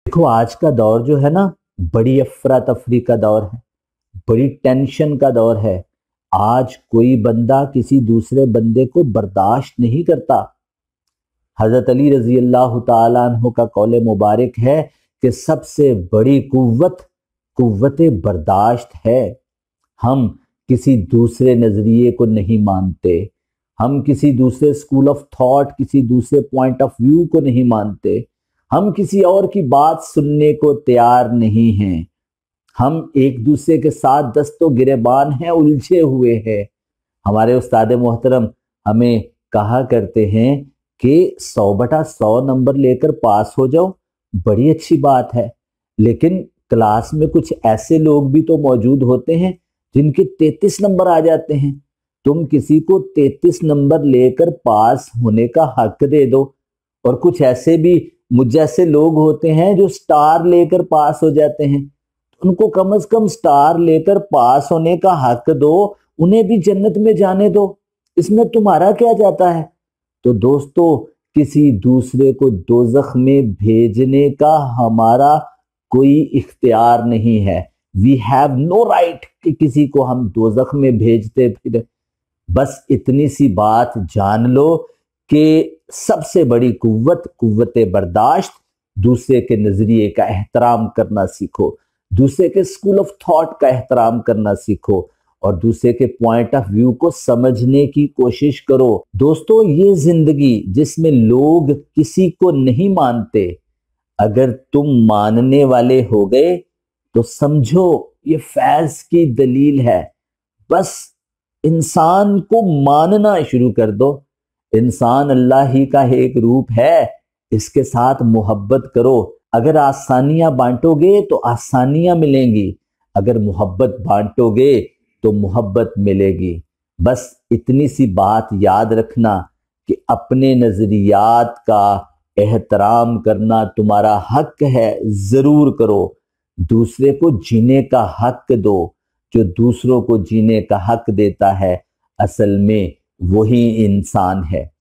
देखो, आज का दौर जो है ना, बड़ी अफरा तफरी का दौर है, बड़ी टेंशन का दौर है। आज कोई बंदा किसी दूसरे बंदे को बर्दाश्त नहीं करता। हजरत अली रजी अल्लाह ताला अन्हु का कौले मुबारक है कि सबसे बड़ी कुव्वत कुव्वत बर्दाश्त है। हम किसी दूसरे नजरिए को नहीं मानते, हम किसी दूसरे स्कूल ऑफ थॉट, किसी दूसरे पॉइंट ऑफ व्यू को नहीं मानते, हम किसी और की बात सुनने को तैयार नहीं हैं। हम एक दूसरे के साथ दस्तो गिरेबान हैं, उलझे हुए हैं। हमारे उस्ताद मोहतरम हमें कहा करते हैं कि 100/100 नंबर लेकर पास हो जाओ, बड़ी अच्छी बात है, लेकिन क्लास में कुछ ऐसे लोग भी तो मौजूद होते हैं जिनके 33 नंबर आ जाते हैं। तुम किसी को 33 नंबर लेकर पास होने का हक दे दो। और कुछ ऐसे भी मुझ जैसे लोग होते हैं जो स्टार लेकर पास हो जाते हैं, उनको कम से कम स्टार लेकर पास होने का हक दो, उन्हें भी जन्नत में जाने दो, इसमें तुम्हारा क्या जाता है। तो दोस्तों, किसी दूसरे को दोजख में भेजने का हमारा कोई इख्तियार नहीं है। वी हैव नो राइट कि किसी को हम दोजख में भेजते फिर। बस इतनी सी बात जान लो कि सबसे बड़ी कुव्वत कुव्वत बर्दाश्त। दूसरे के नजरिए का एहतराम करना सीखो, दूसरे के स्कूल ऑफ थॉट का एहतराम करना सीखो और दूसरे के पॉइंट ऑफ व्यू को समझने की कोशिश करो। दोस्तों, ये जिंदगी जिसमें लोग किसी को नहीं मानते, अगर तुम मानने वाले हो गए तो समझो ये फैज की दलील है। बस इंसान को मानना शुरू कर दो। इंसान अल्लाह ही का एक रूप है, इसके साथ मोहब्बत करो। अगर आसानियां बांटोगे तो आसानियां मिलेंगी, अगर मोहब्बत बांटोगे तो मोहब्बत मिलेगी। बस इतनी सी बात याद रखना कि अपने नजरियात का एहतराम करना तुम्हारा हक है, जरूर करो। दूसरे को जीने का हक दो। जो दूसरों को जीने का हक देता है, असल में वही इंसान है।